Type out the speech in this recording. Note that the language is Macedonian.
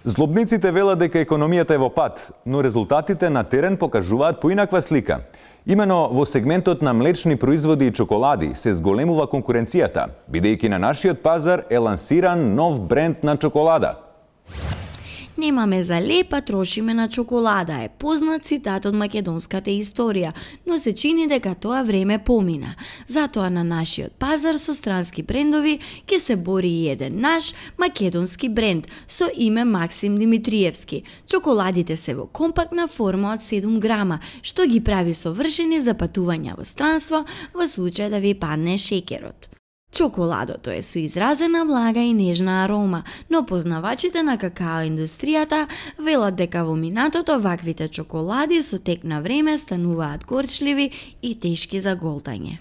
Злобниците велат дека економијата е во пат, но резултатите на терен покажуваат поинаква слика. Имено во сегментот на млечни производи и чоколади се зголемува конкуренцијата, бидејќи на нашиот пазар е лансиран нов бренд на чоколада. Немаме за лепа, трошиме на чоколада е познат цитат од македонската историја, но се чини дека тоа време помина. Затоа на нашиот пазар со странски брендови ќе се бори и еден наш македонски бренд со име Максим Димитриевски. Чоколадите се во компактна форма од 7 грама, што ги прави совршени за патување во странство во случај да ви падне шеќерот. Чоколадото е со изразена блага и нежна арома, но познавачите на какао индустријата велат дека во минатото ваквите чоколади со тек на време стануваат горчливи и тешки за голтање.